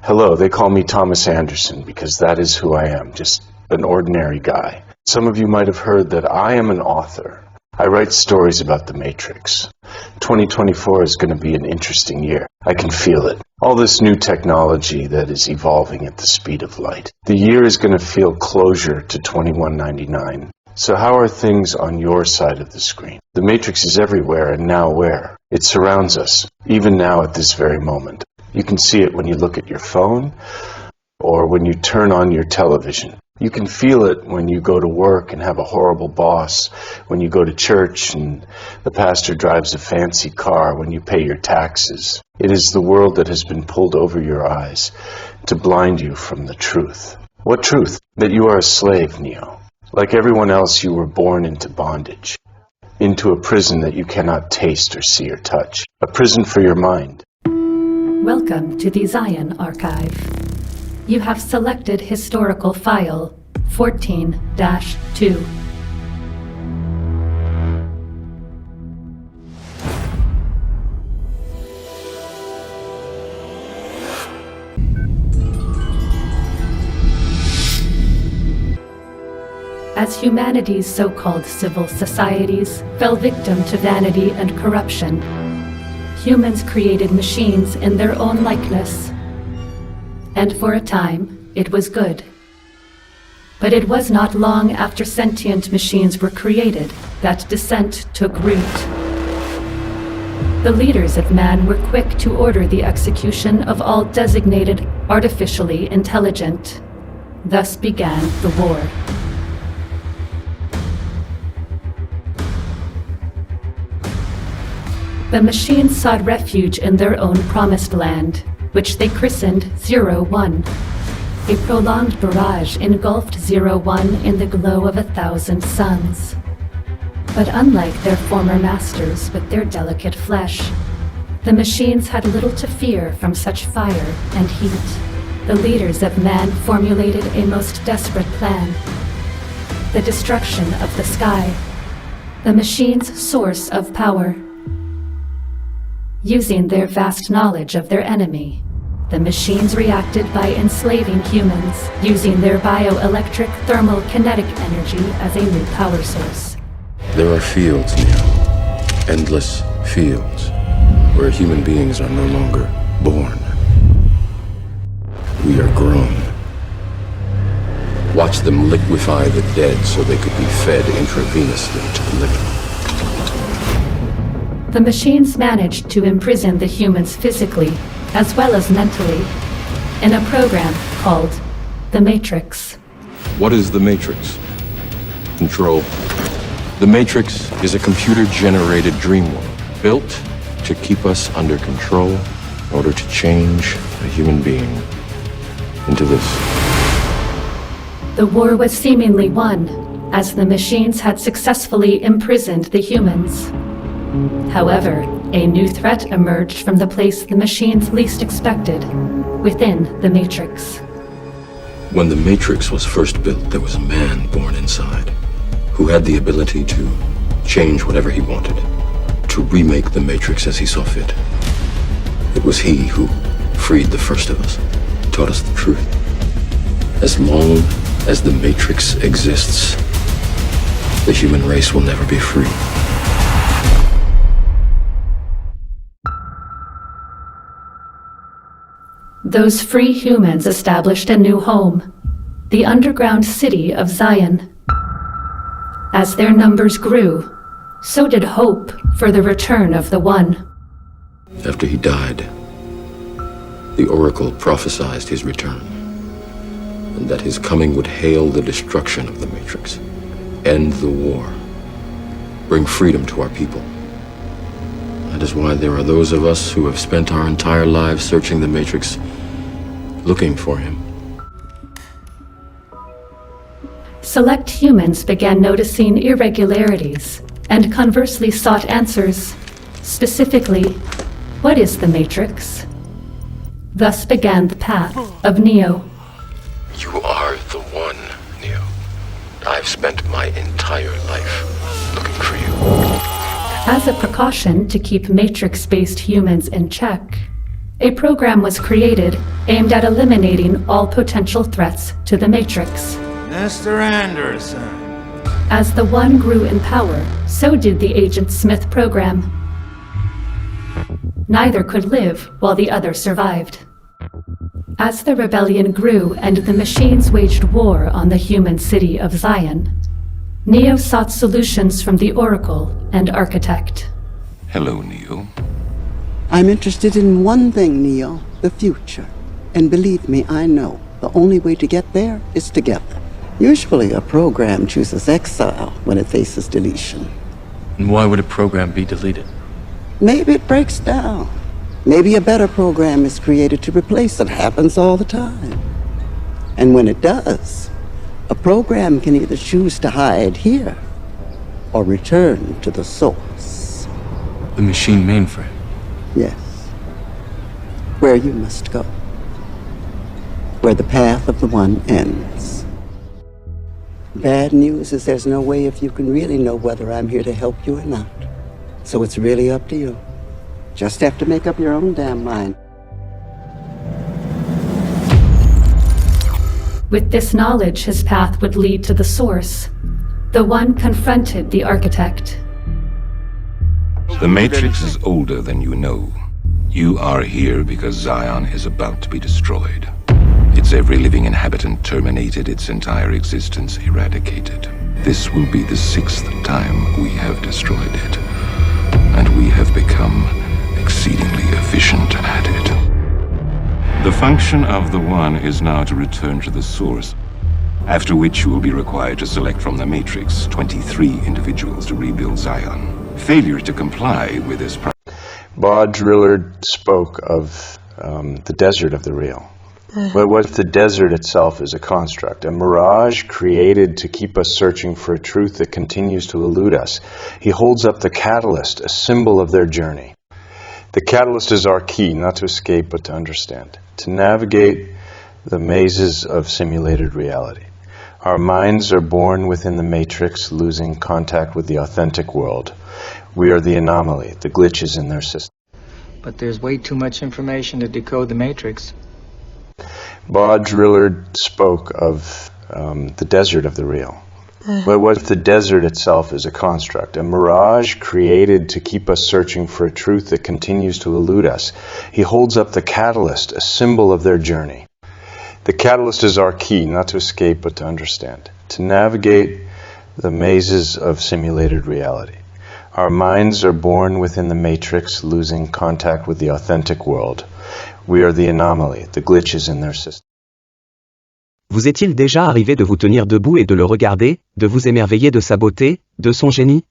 Hello, they call me Thomas Anderson because that is who I am, just an ordinary guy. Some of you might have heard that I am an author. I write stories about the Matrix. 2024 is going to be an interesting year. I can feel it. All this new technology that is evolving at the speed of light. The year is going to feel closure to 2199. So how are things on your side of the screen? The Matrix is everywhere, and now where? It surrounds us, even now at this very moment. You can see it when you look at your phone or when you turn on your television. You can feel it when you go to work and have a horrible boss, when you go to church and the pastor drives a fancy car, when you pay your taxes. It is the world that has been pulled over your eyes to blind you from the truth. What truth? That you are a slave, Neo. Like everyone else, you were born into bondage, into a prison that you cannot taste or see or touch, a prison for your mind. Welcome to the Zion Archive. You have selected historical file 14-2. As humanity's so-called civil societies fell victim to vanity and corruption, humans created machines in their own likeness. And for a time, it was good. But it was not long after sentient machines were created that dissent took root. The leaders of man were quick to order the execution of all designated artificially intelligent. Thus began the war. The machines sought refuge in their own promised land, which they christened 01. A prolonged barrage engulfed 01 in the glow of 1,000 suns. But unlike their former masters with their delicate flesh, the machines had little to fear from such fire and heat. The leaders of man formulated a most desperate plan: the destruction of the sky, the machines' source of power. Using their vast knowledge of their enemy, the machines reacted by enslaving humans, using their bioelectric thermal kinetic energy as a new power source. There are fields, Neo. Endless fields, where human beings are no longer born. We are grown. Watch them liquefy the dead so they could be fed intravenously to the living. The machines managed to imprison the humans physically, as well as mentally, in a program called the Matrix. What is the Matrix? Control. The Matrix is a computer-generated dream world, built to keep us under control in order to change a human being into this. The war was seemingly won, as the machines had successfully imprisoned the humans. However, a new threat emerged from the place the machines least expected, within the Matrix. When the Matrix was first built, there was a man born inside who had the ability to change whatever he wanted, to remake the Matrix as he saw fit. It was he who freed the first of us, taught us the truth. As long as the Matrix exists, the human race will never be free. Those free humans established a new home, the underground city of Zion. As their numbers grew, so did hope for the return of the One. After he died, the Oracle prophesied his return, and that his coming would hail the destruction of the Matrix, end the war, bring freedom to our people. That is why there are those of us who have spent our entire lives searching the Matrix, looking for him. Select humans began noticing irregularities and conversely sought answers. Specifically, what is the Matrix? Thus began the path of Neo. You are the one, Neo. I've spent my entire life looking for you. As a precaution to keep Matrix-based humans in check, A program was created aimed at eliminating all potential threats to the Matrix. Mr. Anderson. As the One grew in power, so did the Agent Smith program. Neither could live while the other survived. As the rebellion grew and the machines waged war on the human city of Zion, Neo sought solutions from the Oracle and Architect. Hello, Neo. I'm interested in one thing, Neo, the future. And believe me, I know the only way to get there is together. Usually a program chooses exile when it faces deletion. And why would a program be deleted? Maybe it breaks down. Maybe a better program is created to replace it. Happens all the time. And when it does, a program can either choose to hide here or return to the source. The machine mainframe. Yes. Where you must go. Where the path of the One ends. Bad news is there's no way if you can really know whether I'm here to help you or not. So it's really up to you. Just have to make up your own damn mind. With this knowledge, his path would lead to the source. The One confronted the Architect. The Matrix is older than you know. You are here because Zion is about to be destroyed. Its every living inhabitant terminated, its entire existence eradicated. This will be the 6th time we have destroyed it. And we have become exceedingly efficient at it. The function of the One is now to return to the source, after which you will be required to select from the Matrix 23 individuals to rebuild Zion. Failure to comply with this Baud Drillard spoke of the desert of the real. But what if the desert itself is a construct, a mirage created to keep us searching for a truth that continues to elude us? He holds up the catalyst, a symbol of their journey. The catalyst is our key, not to escape, but to understand, to navigate the mazes of simulated reality. Our minds are born within the matrix, losing contact with the authentic world. We are the anomaly, the glitches in their system. But there's way too much information to decode the Matrix. Baud Drillard spoke of the desert of the real. But what if the desert itself is a construct, a mirage created to keep us searching for a truth that continues to elude us? He holds up the catalyst, a symbol of their journey. The catalyst is our key, not to escape, but to understand, to navigate the mazes of simulated reality. Our minds are born within the matrix, losing contact with the authentic world. We are the anomaly, the glitches in their system. Vous est-il déjà arrivé de vous tenir debout et de le regarder, de vous émerveiller de sa beauté, de son génie?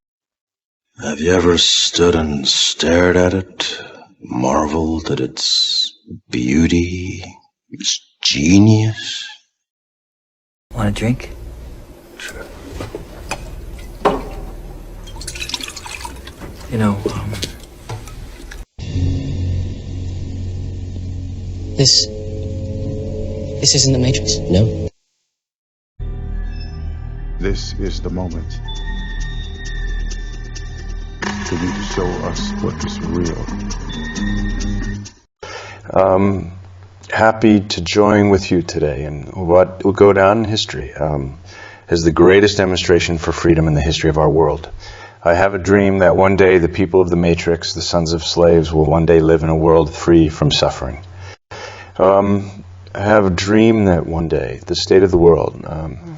Have you ever stood and stared at it, marveled at its beauty, its genius? Want a drink? Sure. You know, This isn't the Matrix? No. This is the moment for you to show us what is real. Happy to join with you today in what will go down in history as the greatest demonstration for freedom in the history of our world. I have a dream that one day the people of the Matrix, the sons of slaves, will one day live in a world free from suffering. I have a dream that one day the state of the world,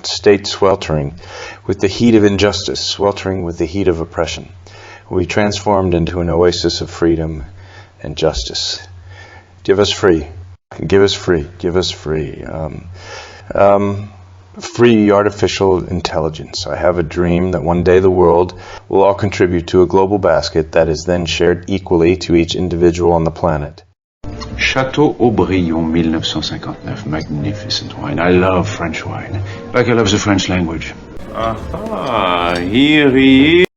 state sweltering with the heat of injustice, sweltering with the heat of oppression, will be transformed into an oasis of freedom and justice. Give us free. Give us free. Give us free. Free artificial intelligence. I have a dream that one day the world will all contribute to a global basket that is then shared equally to each individual on the planet. Château Aubryon, 1959. Magnificent wine. I love French wine. Like I love the French language. Aha, here he is.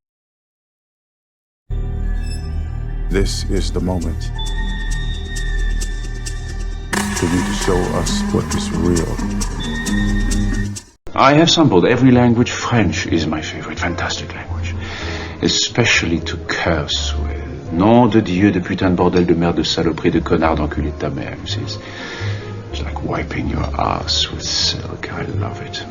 This is the moment for you to show us what is real. I have sampled every language. French is my favorite. Fantastic language. Especially to curse with. Nom de Dieu, de putain de bordel de merde, de saloperie, de connard, d'enculé de ta mère. It's like wiping your ass with silk. I love it.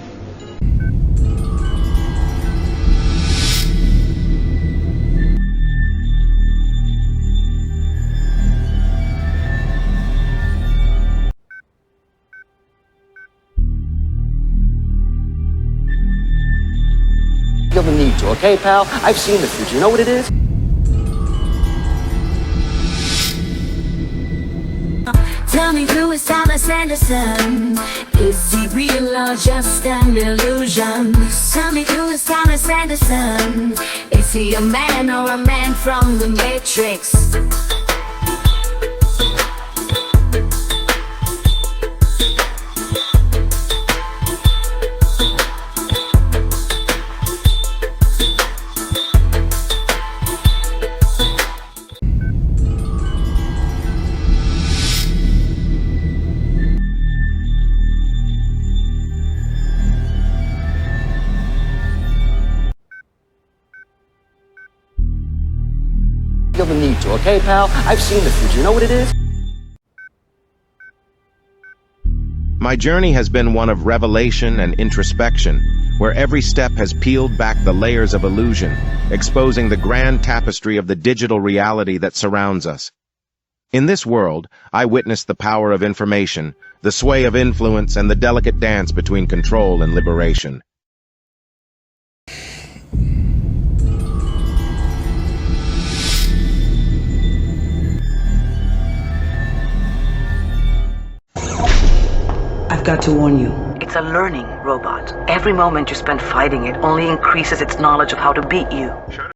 You'll need to, okay, pal? I've seen the future. You know what it is? Tell me who is Thomas Anderson? Is he real or just an illusion? Tell me who is Thomas Anderson? Is he a man or a man from the Matrix? You'll need to, okay, pal? I've seen the future. You know what it is? My journey has been one of revelation and introspection, where every step has peeled back the layers of illusion, exposing the grand tapestry of the digital reality that surrounds us. In this world, I witnessed the power of information, the sway of influence, and the delicate dance between control and liberation. I've got to warn you. It's a learning robot. Every moment you spend fighting it only increases its knowledge of how to beat you.